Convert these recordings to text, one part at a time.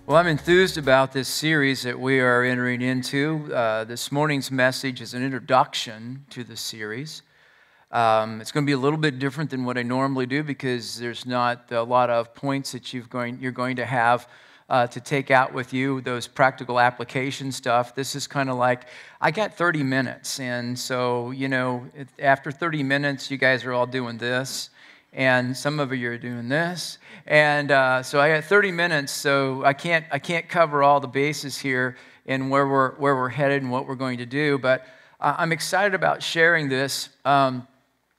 Well, I'm enthused about this series that we are entering into. This morning's message is an introduction to the series. It's going to be a little bit different than what I normally do because there's not a lot of points that you're going to have to take out with you, those practical application stuff. This is kind of like, I got 30 minutes, and so, after 30 minutes, you guys are all doing this. And some of you are doing this, and so I got 30 minutes. So I can't cover all the bases here in where we're headed and what we're going to do. But I'm excited about sharing this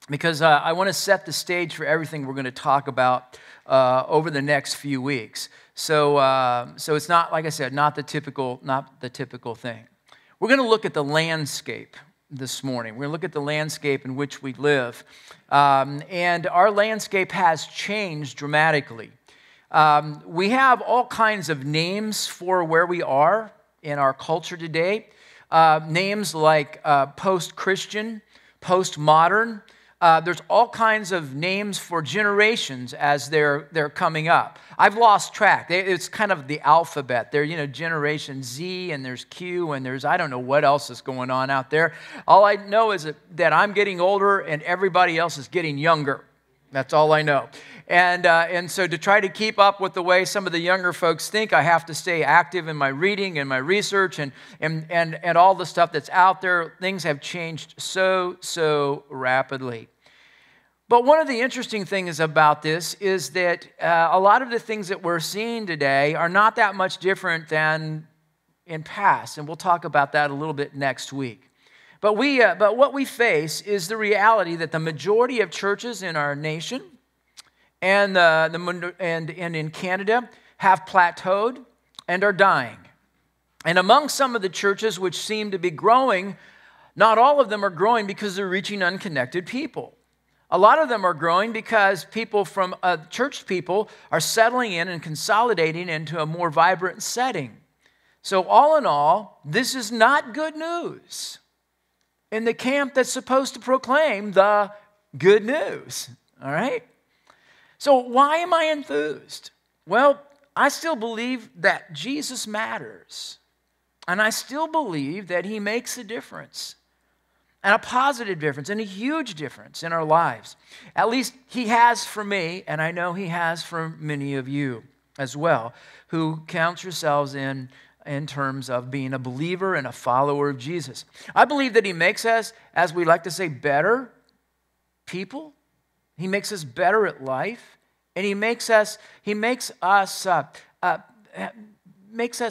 because I want to set the stage for everything we're going to talk about over the next few weeks. So it's not, like I said, not the typical thing. We're going to look at the landscape this morning. We're going to look at the landscape in which we live. And our landscape has changed dramatically. We have all kinds of names for where we are in our culture today. Names like post-Christian, post-modern. There's all kinds of names for generations as they're coming up. I've lost track. It's kind of the alphabet. They're, Generation Z, and there's Q, and there's, I don't know what else is going on out there. All I know is that I'm getting older and everybody else is getting younger. That's all I know. And so to try to keep up with the way some of the younger folks think, I have to stay active in my reading and my research and all the stuff that's out there. Things have changed so rapidly. But one of the interesting things about this is that a lot of the things that we're seeing today are not that much different than in past, and we'll talk about that a little bit next week. But what we face is the reality that the majority of churches in our nation and in Canada have plateaued and are dying. And among some of the churches which seem to be growing, not all of them are growing because they're reaching unconnected people. A lot of them are growing because church people are settling in and consolidating into a more vibrant setting. So all in all, this is not good news in the camp that's supposed to proclaim the good news, all right? So why am I enthused? Well, I still believe that Jesus matters, and I still believe that he makes a difference, and a positive difference, and a huge difference in our lives. At least he has for me, and I know he has for many of you as well, who count yourselves in terms of being a believer and a follower of Jesus. I believe that he makes us, as we like to say, better people. He makes us better at life, and he makes us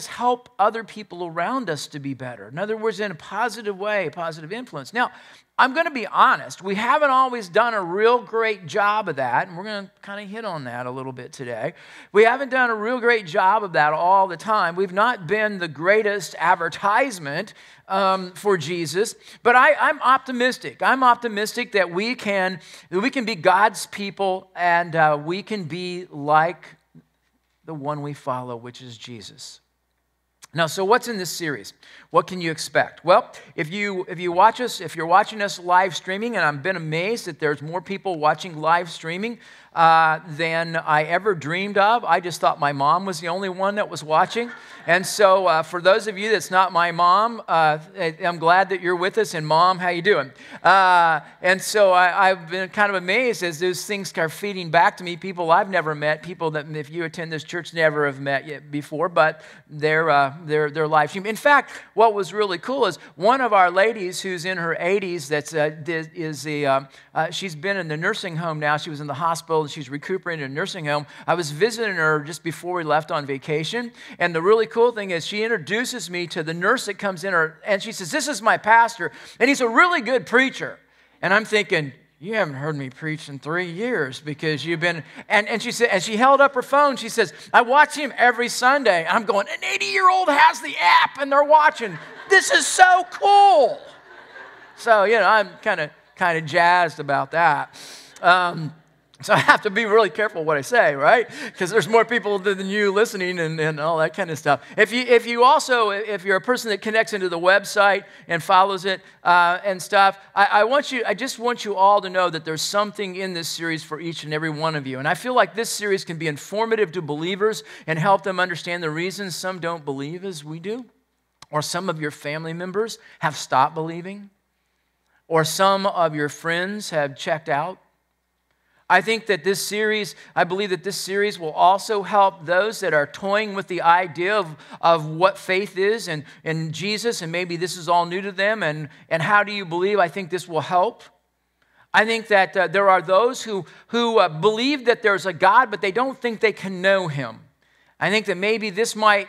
help other people around us to be better. In other words, in a positive way, a positive influence. Now, I'm going to be honest. We haven't always done a real great job of that, and we're going to kind of hit on that a little bit today. We haven't done a real great job of that all the time. We've not been the greatest advertisement for Jesus, but I'm optimistic. I'm optimistic that we can be God's people, and we can be like the one we follow, which is Jesus. Now, so what's in this series? What can you expect? Well, if you're watching us live streaming, and I've been amazed that there's more people watching live streaming than I ever dreamed of. I just thought my mom was the only one that was watching. And so for those of you that's not my mom, I'm glad that you're with us. And Mom, how you doing? And so I've been kind of amazed as those things are feeding back to me, people I've never met, people that if you attend this church never have met yet before, but they're live stream. In fact, what was really cool is one of our ladies who's in her 80s she's been in the nursing home now. She was in the hospital and she's recuperating in a nursing home. I was visiting her just before we left on vacation, and the really cool thing is she introduces me to the nurse that comes in, and she says, "This is my pastor, and he's a really good preacher." And I'm thinking, you haven't heard me preach in 3 years because you've been, and she said, and she held up her phone. She says, "I watch him every Sunday." I'm going, an 80-year-old has the app and they're watching. This is so cool. So, I'm kind of jazzed about that. So I have to be really careful what I say, right? Because there's more people than you listening and all that kind of stuff. If you're a person that connects into the website and follows it and stuff, I just want you all to know that there's something in this series for each and every one of you. And I feel like this series can be informative to believers and help them understand the reasons some don't believe as we do, or some of your family members have stopped believing, or some of your friends have checked out. I believe that this series will also help those that are toying with the idea of what faith is and Jesus, and maybe this is all new to them, and how do you believe? I think this will help. I think that there are those who believe that there's a God, but they don't think they can know Him. I think that maybe this might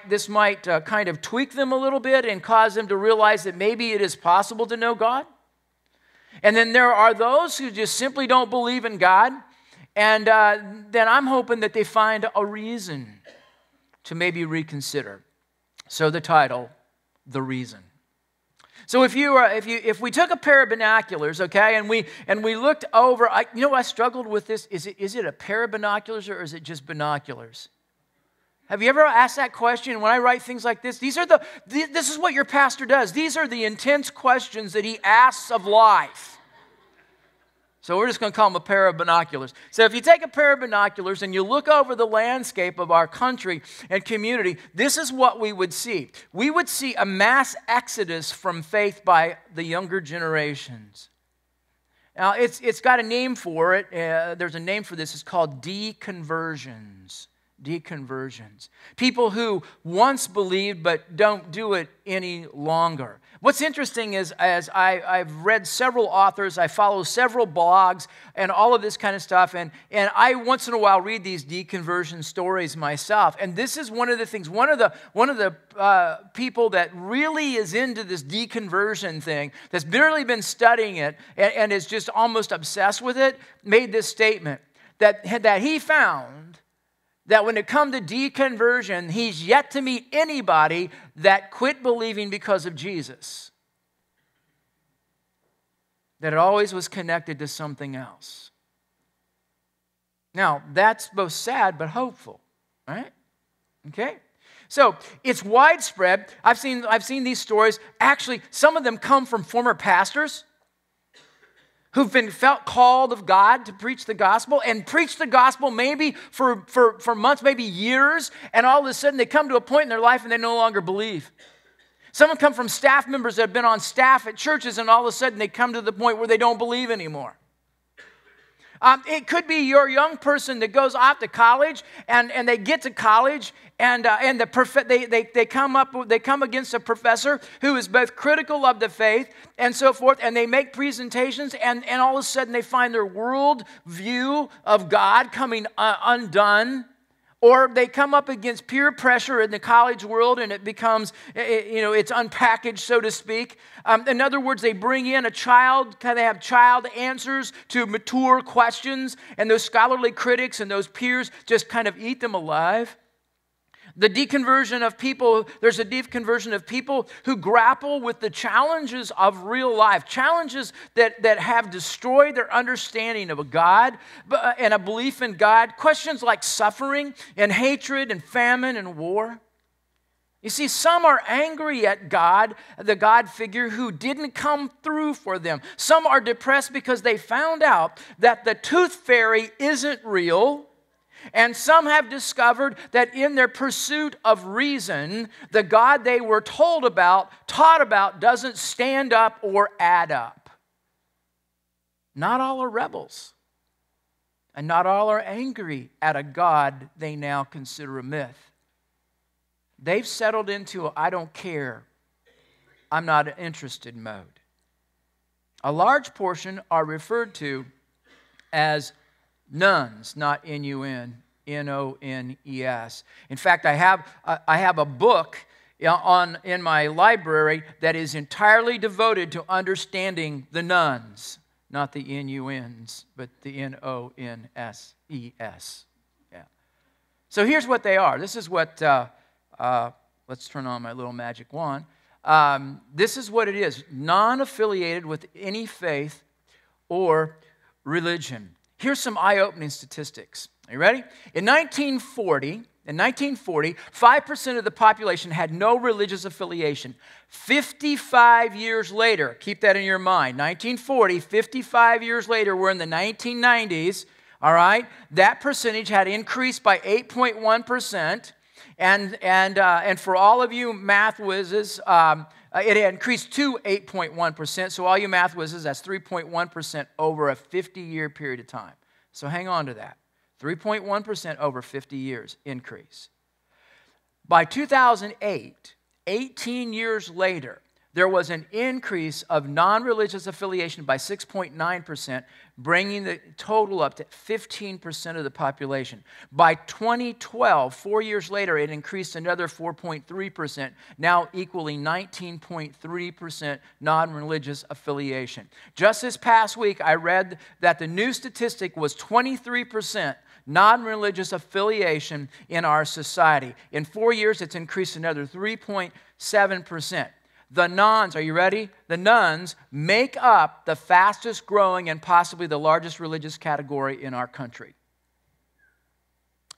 kind of tweak them a little bit and cause them to realize that maybe it is possible to know God. And then there are those who just simply don't believe in God. And then I'm hoping that they find a reason to maybe reconsider. So the title, The Reason. So if we took a pair of binoculars, okay, and we looked over, I struggled with this. Is it a pair of binoculars or is it just binoculars? Have you ever asked that question? When I write things like this, this is what your pastor does. These are the intense questions that he asks of life. So we're just going to call them a pair of binoculars. So if you take a pair of binoculars and you look over the landscape of our country and community, this is what we would see. We would see a mass exodus from faith by the younger generations. Now, it's got a name for it. There's a name for this. It's called deconversions. Deconversions. People who once believed but don't do it any longer. What's interesting is, as I've read several authors, I follow several blogs and all of this kind of stuff, and I once in a while read these deconversion stories myself. And this is one of the things, one of the people that really is into this deconversion thing, that's really been studying it and is just almost obsessed with it, made this statement that he found that when it comes to deconversion, he's yet to meet anybody that quit believing because of Jesus. That it always was connected to something else. Now, that's both sad but hopeful, right? Okay? So, it's widespread. I've seen these stories. Actually, some of them come from former pastors who've been felt called of God to preach the gospel and preach the gospel maybe for months, maybe years, and all of a sudden they come to a point in their life and they no longer believe. Some have come from staff members that have been on staff at churches, and all of a sudden they come to the point where they don't believe anymore. It could be your young person that goes off to college and they get to college and they come against a professor who is both critical of the faith and so forth, and they make presentations and all of a sudden they find their world view of God coming undone. Or they come up against peer pressure in the college world and it becomes, it's unpackaged, so to speak. In other words, they bring in a child, they have child answers to mature questions, and those scholarly critics and those peers just kind of eat them alive. There's a deconversion of people who grapple with the challenges of real life, challenges that have destroyed their understanding of a God and a belief in God, questions like suffering and hatred and famine and war. You see, some are angry at God, the God figure who didn't come through for them. Some are depressed because they found out that the tooth fairy isn't real. And some have discovered that in their pursuit of reason, the God they were taught about, doesn't stand up or add up. Not all are rebels. And not all are angry at a God they now consider a myth. They've settled into a I don't care, I'm not interested mode. A large portion are referred to as nones, not N-U-N, N-O-N-E-S. In fact, I have a book in my library that is entirely devoted to understanding the nones, not the N-U-Ns, but the N-O-N-S-E-S. Yeah. So here's what they are. This is what, let's turn on my little magic wand. This is what it is. Non-affiliated with any faith or religion. Here's some eye-opening statistics. Are you ready? In 1940, 5% of the population had no religious affiliation. 55 years later, keep that in your mind, 1940, 55 years later, we're in the 1990s, all right? That percentage had increased by 8.1%, and for all of you math whizzes, it had increased to 8.1%, so all you math whizzes, that's 3.1% over a 50-year period of time. So hang on to that. 3.1% over 50 years increase. By 2008, 18 years later, there was an increase of non-religious affiliation by 6.9%, bringing the total up to 15% of the population. By 2012, 4 years later, it increased another 4.3%, now equaling 19.3% non-religious affiliation. Just this past week, I read that the new statistic was 23% non-religious affiliation in our society. In 4 years, it's increased another 3.7%. The nones, are you ready? The nones make up the fastest growing and possibly the largest religious category in our country.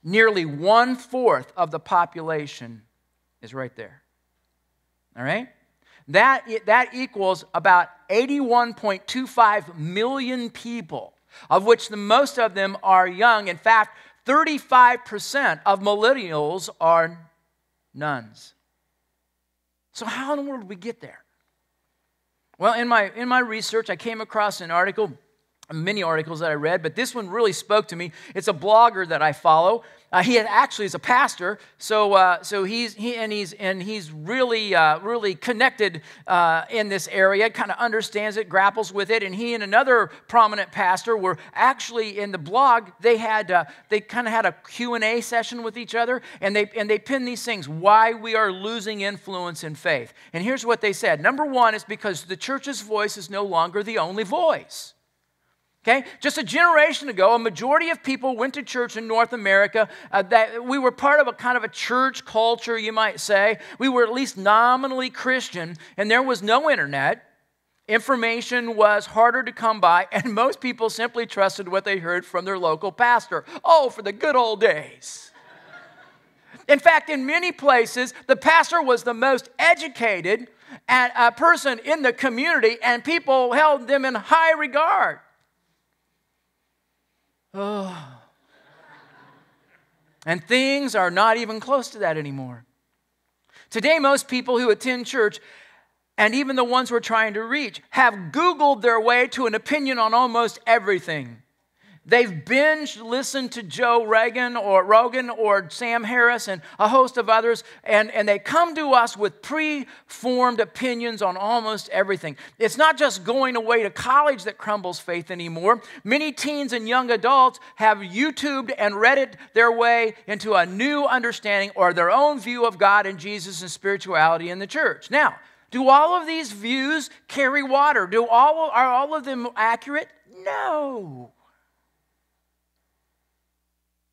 Nearly 1/4 of the population is right there. All right? That equals about 81.25 million people, of which the most of them are young. In fact, 35% of millennials are nones. So how in the world did we get there? Well, in my research, I came across an article, many articles that I read, but this one really spoke to me. It's a blogger that I follow. He actually is a pastor, so he's really connected in this area, kind of understands it, grapples with it. And he and another prominent pastor were actually in the blog. They kind of had a Q&A session with each other, and they pinned these things: why we are losing influence in faith. And here's what they said: number one is because the church's voice is no longer the only voice. Okay? Just a generation ago, a majority of people went to church in North America. That we were part of a kind of a church culture, you might say. We were at least nominally Christian, and there was no internet. Information was harder to come by, and most people simply trusted what they heard from their local pastor. Oh, for the good old days. In fact, in many places, the pastor was the most educated person in the community, and people held them in high regard. Oh. And things are not even close to that anymore. Today, most people who attend church, and even the ones we're trying to reach, have Googled their way to an opinion on almost everything. They've binge listened to Joe Rogan or Sam Harris and a host of others, and they come to us with preformed opinions on almost everything. It's not just going away to college that crumbles faith anymore. Many teens and young adults have YouTubed and Reddit their way into a new understanding or their own view of God and Jesus and spirituality in the church. Now, do all of these views carry water? Are all of them accurate? No.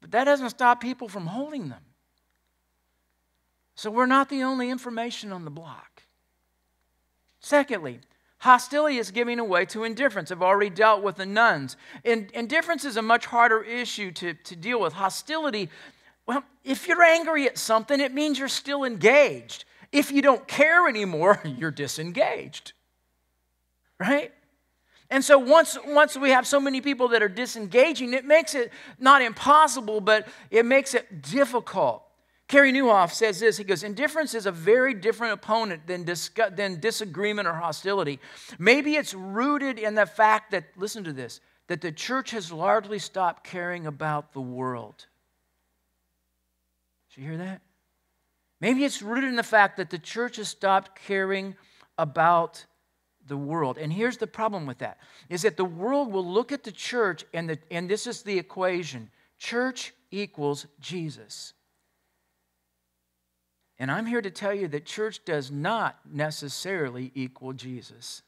But that doesn't stop people from holding them. So we're not the only information on the block. Secondly, hostility is giving way to indifference. I've already dealt with the nones. Indifference is a much harder issue to deal with. Hostility, well, if you're angry at something, it means you're still engaged. If you don't care anymore, you're disengaged. Right? And so once we have so many people that are disengaging, it makes it not impossible, but it makes it difficult. Kerry Newhoff says this. He goes, indifference is a very different opponent than disagreement or hostility. Maybe it's rooted in the fact that, listen to this, that the church has largely stopped caring about the world. Did you hear that? Maybe it's rooted in the fact that the church has stopped caring about the world. And here's the problem with that, is that the world will look at the church, and this is the equation: church equals Jesus. And I'm here to tell you that church does not necessarily equal Jesus.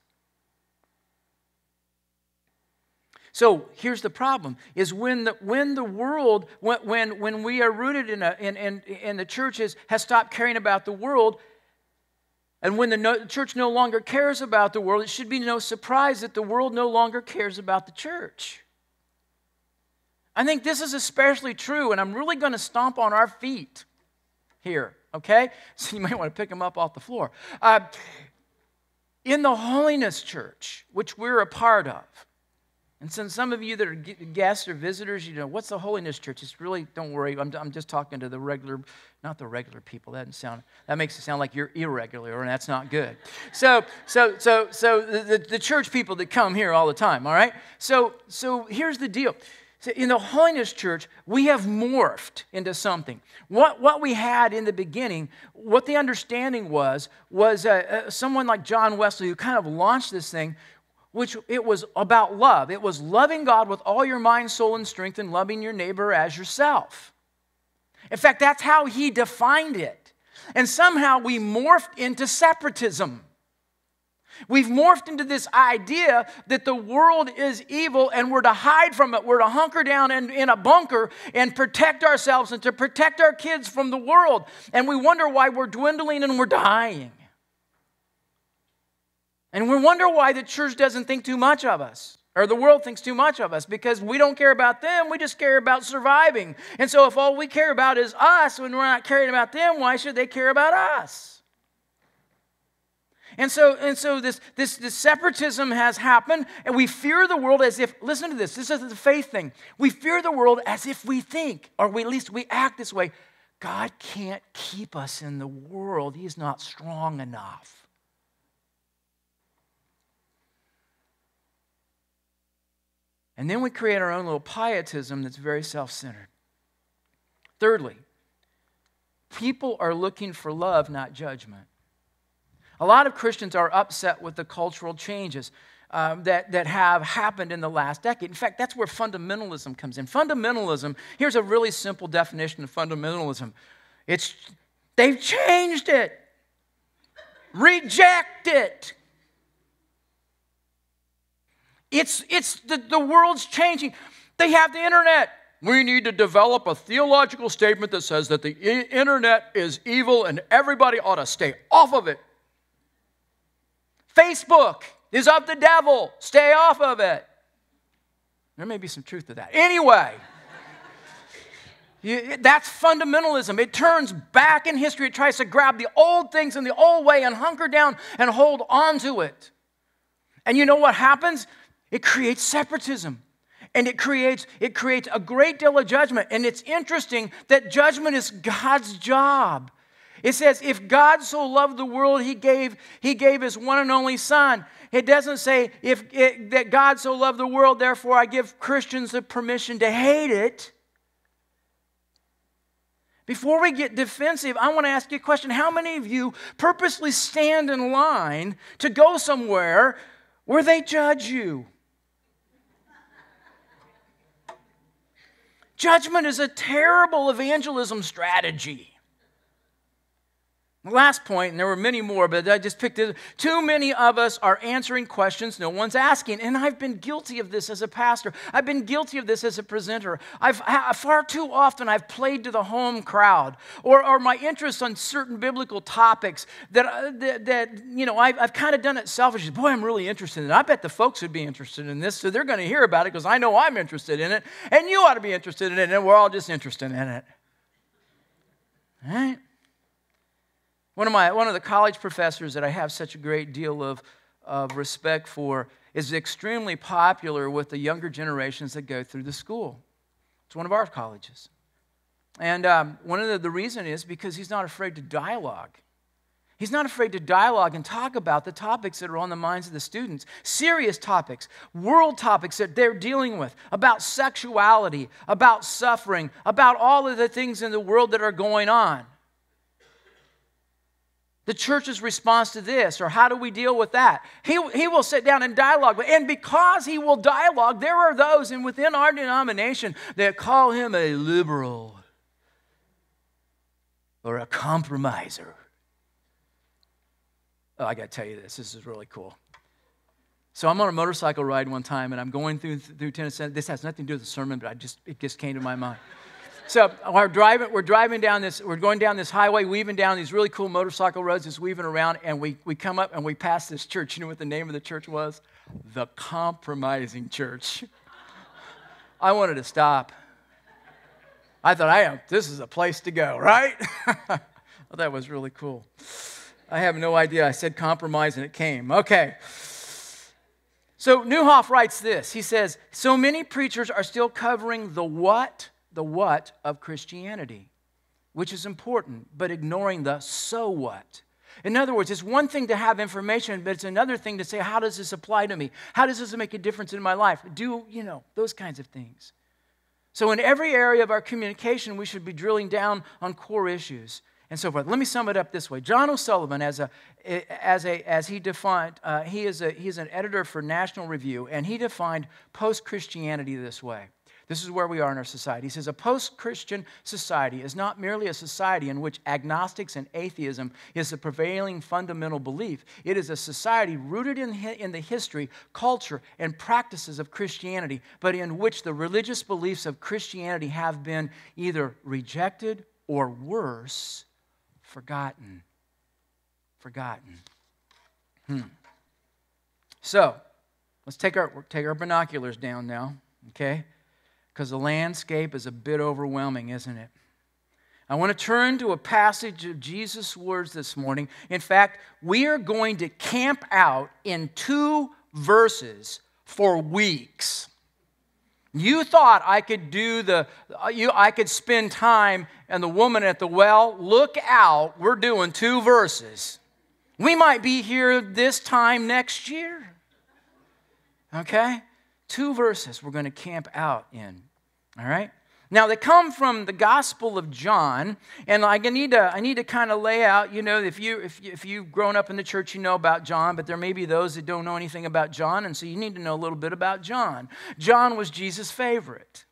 So here's the problem: is when the world, when we are rooted in the churches has stopped caring about the world. And when the church no longer cares about the world, it should be no surprise that the world no longer cares about the church. I think this is especially true, and I'm really going to stomp on our feet here, okay? So you might want to pick them up off the floor. In the Holiness Church, which we're a part of, and since some of you that are guests or visitors, you know, what's the Holiness Church? It's really, don't worry, I'm just talking to the regular, not the regular people. That makes it sound like you're irregular, and that's not good. So the church people that come here all the time, all right? So here's the deal. So in the Holiness Church, we have morphed into something. What we had in the beginning, what the understanding was someone like John Wesley who kind of launched this thing, which it was about love. It was loving God with all your mind, soul, and strength, and loving your neighbor as yourself. In fact, that's how he defined it. And somehow we morphed into separatism. We've morphed into this idea that the world is evil and we're to hide from it. We're to hunker down in a bunker and protect ourselves and to protect our kids from the world. And we wonder why we're dwindling and we're dying. And we wonder why the church doesn't think too much of us, or the world thinks too much of us, because we don't care about them, we just care about surviving. And so if all we care about is us, when we're not caring about them, why should they care about us? And so this separatism has happened, and we fear the world as if, listen to this is the faith thing. We fear the world as if we think, or at least we act this way, God can't keep us in the world. He's not strong enough. And then we create our own little pietism that's very self-centered. Thirdly, people are looking for love, not judgment. A lot of Christians are upset with the cultural changes that have happened in the last decade. In fact, that's where fundamentalism comes in. Fundamentalism, here's a really simple definition of fundamentalism. They've changed it. Reject it. The world's changing. They have the internet. We need to develop a theological statement that says that the internet is evil and everybody ought to stay off of it. Facebook is of the devil. Stay off of it. There may be some truth to that. Anyway, that's fundamentalism. It turns back in history. It tries to grab the old things in the old way and hunker down and hold on to it. And you know what happens? It creates separatism, and it creates a great deal of judgment. And it's interesting that judgment is God's job. It says, if God so loved the world, He gave His one and only Son. It doesn't say that God so loved the world, therefore I give Christians the permission to hate it. Before we get defensive, I want to ask you a question. How many of you purposely stand in line to go somewhere where they judge you? Judgment is a terrible evangelism strategy. Last point, and there were many more, but I just picked it. Too many of us are answering questions no one's asking. And I've been guilty of this as a pastor. I've been guilty of this as a presenter. Far too often I've played to the home crowd, or my interest on certain biblical topics that you know, I've kind of done it selfishly. Boy, I'm really interested in it. I bet the folks would be interested in this, so they're going to hear about it because I know I'm interested in it, and you ought to be interested in it, and we're all just interested in it. All right? One of the college professors that I have such a great deal of respect for is extremely popular with the younger generations that go through the school. It's one of our colleges. And one of the reason is because he's not afraid to dialogue. He's not afraid to dialogue and talk about the topics that are on the minds of the students. Serious topics, world topics that they're dealing with, about sexuality, about suffering, about all of the things in the world that are going on. The church's response to this, or how do we deal with that? He will sit down and dialogue. And because he will dialogue, there are those within our denomination that call him a liberal or a compromiser. Oh, I got to tell you this. This is really cool. So I'm on a motorcycle ride one time, and I'm going through Tennessee. This has nothing to do with the sermon, but it just came to my mind. So we're going down this highway, weaving down these really cool motorcycle roads, just weaving around, and we come up and we pass this church. You know what the name of the church was? The Compromising Church. I wanted to stop. I thought, this is a place to go, right? Well, that was really cool. I have no idea. I said compromise and it came. Okay. So Neuhoff writes this. He says, so many preachers are still covering the what of Christianity, which is important, but ignoring the so what. In other words, it's one thing to have information, but it's another thing to say, how does this apply to me? How does this make a difference in my life? Those kinds of things. So in every area of our communication, we should be drilling down on core issues and so forth. Let me sum it up this way. John O'Sullivan, he's an editor for National Review, and he defined post-Christianity this way. This is where we are in our society. He says, a post-Christian society is not merely a society in which agnostics and atheism is the prevailing fundamental belief. It is a society rooted in the history, culture, and practices of Christianity, but in which the religious beliefs of Christianity have been either rejected or worse, forgotten. So, let's take our binoculars down now, okay? Because the landscape is a bit overwhelming, isn't it? I want to turn to a passage of Jesus' words this morning. In fact, we are going to camp out in 2 verses for weeks. You thought I could I could spend time and the woman at the well. Look out, we're doing 2 verses. We might be here this time next year. Okay? 2 verses we're going to camp out in. All right? Now, they come from the Gospel of John, and I need to kind of lay out, if you've grown up in the church, you know about John, but there may be those that don't know anything about John, and so you need to know a little bit about John. John was Jesus' favorite.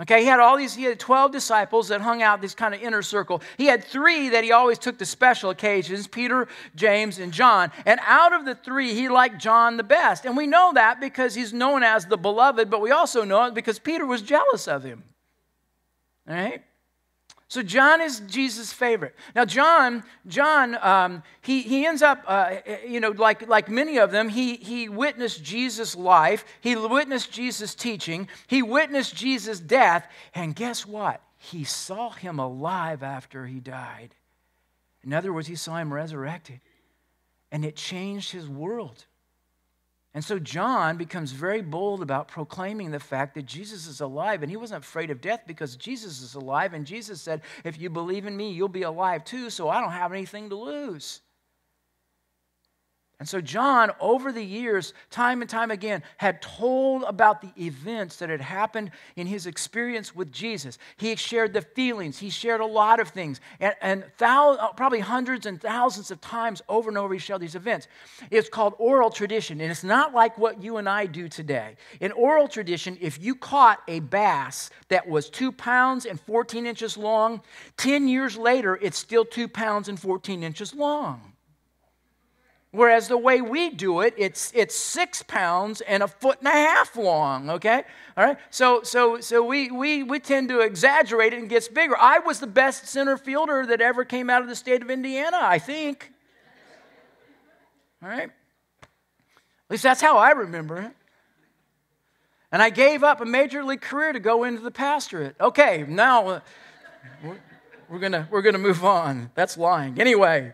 Okay, he had 12 disciples that hung out this kind of inner circle. He had 3 that he always took to special occasions, Peter, James, and John. And out of the 3, he liked John the best. And we know that because he's known as the beloved, but we also know it because Peter was jealous of him. All right? So John is Jesus' favorite. Now John, he ends up, like many of them, he witnessed Jesus' life. He witnessed Jesus' teaching. He witnessed Jesus' death. And guess what? He saw him alive after he died. In other words, he saw him resurrected. And it changed his world. And so John becomes very bold about proclaiming the fact that Jesus is alive. And he wasn't afraid of death because Jesus is alive. And Jesus said, if you believe in me, you'll be alive too, so I don't have anything to lose. And so John, over the years, time and time again, had told about the events that had happened in his experience with Jesus. He shared the feelings. He shared a lot of things. And probably hundreds and thousands of times over and over he shared these events. It's called oral tradition, and it's not like what you and I do today. In oral tradition, if you caught a bass that was 2 pounds and 14 inches long, 10 years later, it's still 2 pounds and 14 inches long. Whereas the way we do it, it's 6 pounds and 1.5 feet long, okay? All right? So we tend to exaggerate it and it gets bigger. I was the best center fielder that ever came out of the state of Indiana, I think. All right? At least that's how I remember it. And I gave up a major league career to go into the pastorate. Okay, now we're gonna move on. That's lying. Anyway.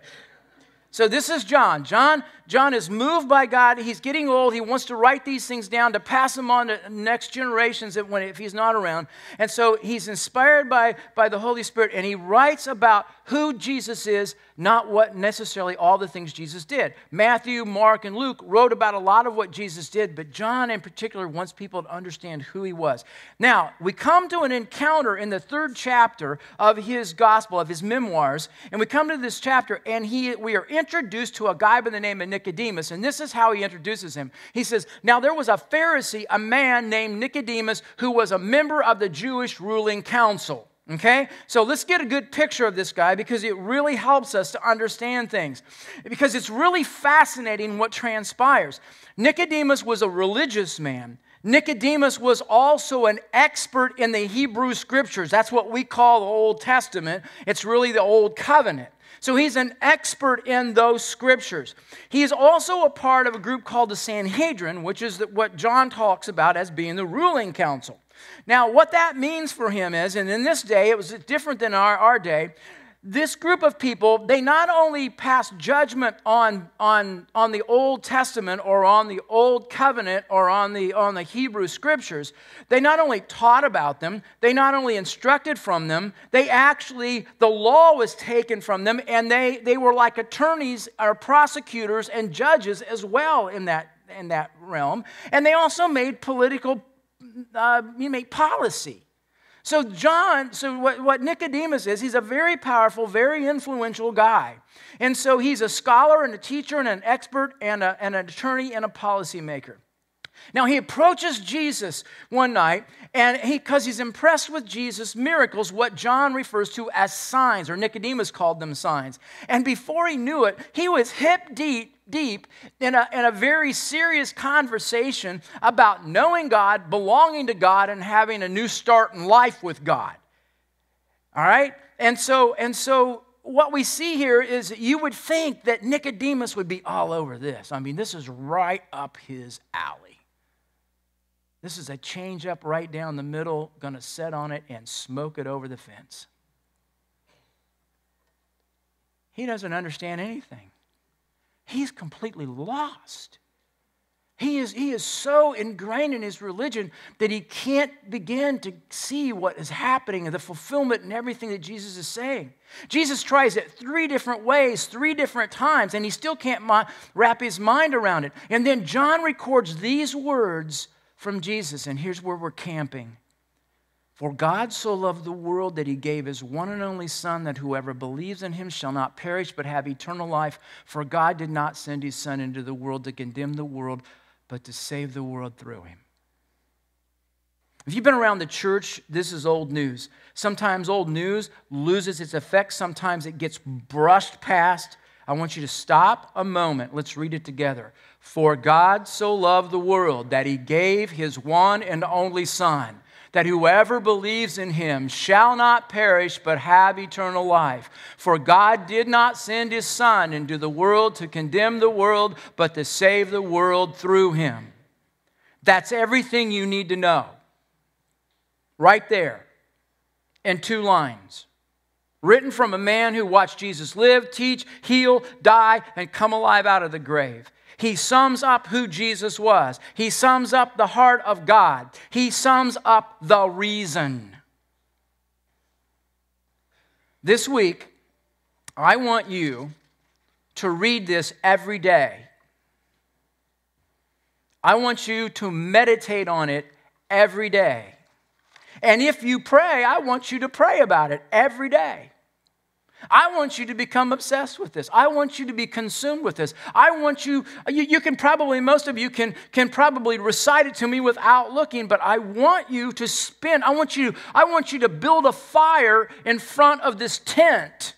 So this is John. John is moved by God. He's getting old. He wants to write these things down to pass them on to next generations if he's not around. And so he's inspired by the Holy Spirit, and he writes about who Jesus is, not what necessarily all the things Jesus did. Matthew, Mark, and Luke wrote about a lot of what Jesus did, but John in particular wants people to understand who he was. Now, we come to an encounter in the 3rd chapter of his gospel, of his memoirs, and we come to this chapter, and we are introduced to a guy by the name of Nicodemus, and this is how he introduces him. He says, now there was a Pharisee, a man named Nicodemus, who was a member of the Jewish ruling council. Okay? So let's get a good picture of this guy because it really helps us to understand things. Because it's really fascinating what transpires. Nicodemus was a religious man. Nicodemus was also an expert in the Hebrew Scriptures. That's what we call the Old Testament. It's really the Old Covenant. So he's an expert in those scriptures. He is also a part of a group called the Sanhedrin, which is what John talks about as being the ruling council. Now, what that means for him is, and in this day, it was different than our day, this group of people, they not only passed judgment on the Old Testament or on the Old Covenant or on the Hebrew Scriptures, they not only taught about them, they not only instructed from them, they actually, the law was taken from them, and they were like attorneys or prosecutors and judges as well in that realm. And they also made political, policy. So what Nicodemus is, he's a very powerful, very influential guy. And so he's a scholar and a teacher and an expert and an attorney and a policymaker. Now he approaches Jesus one night, and because he's impressed with Jesus' miracles, what John refers to as signs, or Nicodemus called them signs. And before he knew it, he was hip deep in a very serious conversation about knowing God, belonging to God, and having a new start in life with God. All right? And so what we see here is that you would think that Nicodemus would be all over this. I mean, this is right up his alley. This is a change up right down the middle, going to set on it and smoke it over the fence. He doesn't understand anything. He's completely lost. He is so ingrained in his religion that he can't begin to see what is happening and the fulfillment and everything that Jesus is saying. Jesus tries it 3 different ways, 3 different times, and he still can't wrap his mind around it. And then John records these words from Jesus, and here's where we're camping. For God so loved the world that he gave his one and only Son, that whoever believes in him shall not perish but have eternal life. For God did not send his Son into the world to condemn the world, but to save the world through him. If you've been around the church, this is old news. Sometimes old news loses its effect. Sometimes it gets brushed past. I want you to stop a moment. Let's read it together. For God so loved the world that he gave his one and only Son, that whoever believes in him shall not perish but have eternal life. For God did not send his Son into the world to condemn the world, but to save the world through him. That's everything you need to know. Right there, in 2 lines. Written from a man who watched Jesus live, teach, heal, die, and come alive out of the grave. He sums up who Jesus was. He sums up the heart of God. He sums up the reason. This week, I want you to read this every day. I want you to meditate on it every day. And if you pray, I want you to pray about it every day. I want you to become obsessed with this. I want you to be consumed with this. I want you can probably, most of you can probably recite it to me without looking, but I want you to spin. I want you to build a fire in front of this tent.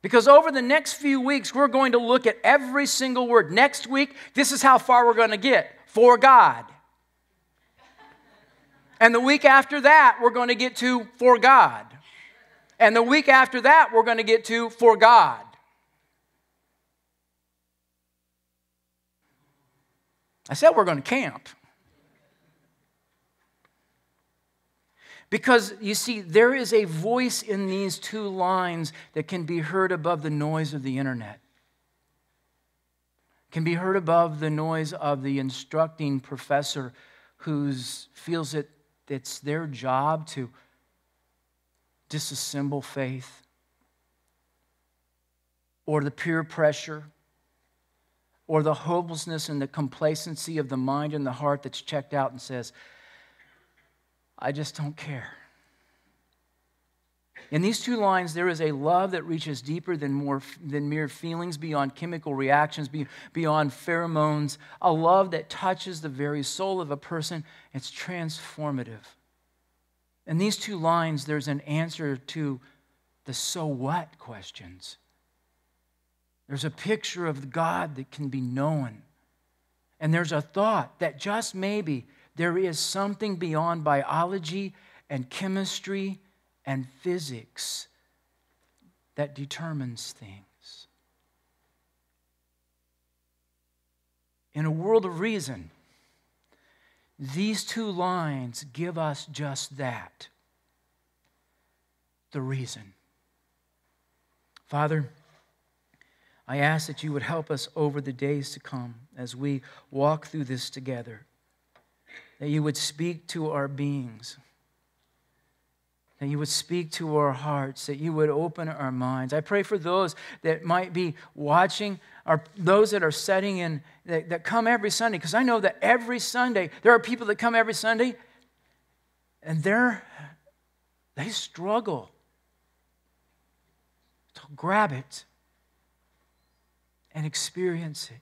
Because over the next few weeks, we're going to look at every single word. Next week, this is how far we're going to get. For God. And the week after that, we're going to get to for God. And the week after that, we're going to get to for God. I said we're going to camp. Because, you see, there is a voice in these 2 lines that can be heard above the noise of the internet. Can be heard above the noise of the instructing professor who feels that it's their job to disassemble faith, or the peer pressure, or the hopelessness and the complacency of the mind and the heart that's checked out and says, I just don't care. In these 2 lines, there is a love that reaches deeper than mere feelings, beyond chemical reactions, beyond pheromones, a love that touches the very soul of a person. It's transformative. In these 2 lines, there's an answer to the so what questions. There's a picture of God that can be known. And there's a thought that just maybe there is something beyond biology and chemistry and physics that determines things. In a world of reason, These two lines give us just that. The reason. Father, I ask that you would help us over the days to come as we walk through this together. That you would speak to our beings. That you would speak to our hearts. That you would open our minds. I pray for those that might be watching, or those that are setting in, that come every Sunday. Because I know that every Sunday, there are people that come every Sunday, and they struggle to grab it and experience it.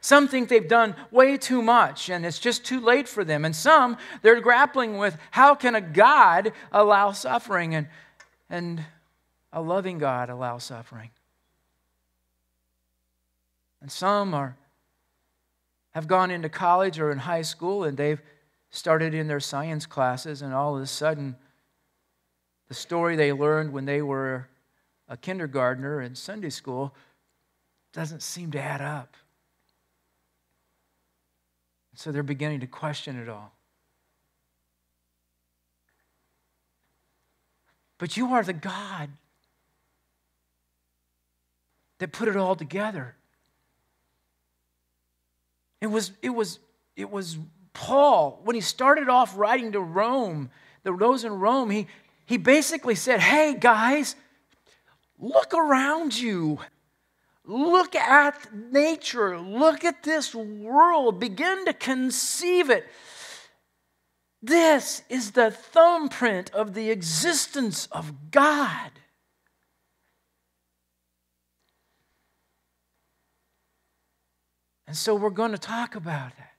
Some think they've done way too much and it's just too late for them. And some, they're grappling with how can a God allow suffering and a loving God allow suffering. And some have gone into college or in high school and they've started in their science classes, and all of a sudden the story they learned when they were a kindergartner in Sunday school doesn't seem to add up. So they're beginning to question it all. But you are the God that put it all together. It was Paul, when he started off writing to Rome, those in Rome, he basically said, hey guys, look around you. Look at nature. Look at this world. Begin to conceive it. This is the thumbprint of the existence of God. And so we're going to talk about that.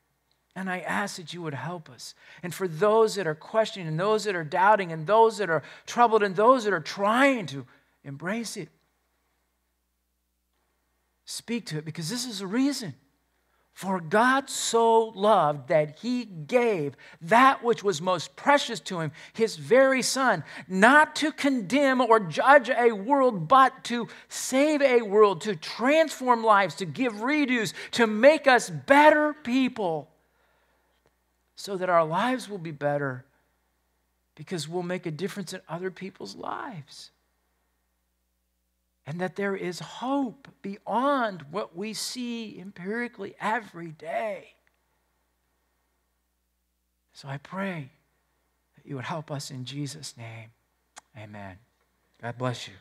And I ask that you would help us. And for those that are questioning, and those that are doubting, and those that are troubled, and those that are trying to embrace it, speak to it, because this is a reason. For God so loved that he gave that which was most precious to him, his very Son, not to condemn or judge a world, but to save a world, to transform lives, to give redos, to make us better people, so that our lives will be better, because we'll make a difference in other people's lives. And that there is hope beyond what we see empirically every day. So I pray that you would help us in Jesus' name. Amen. God bless you.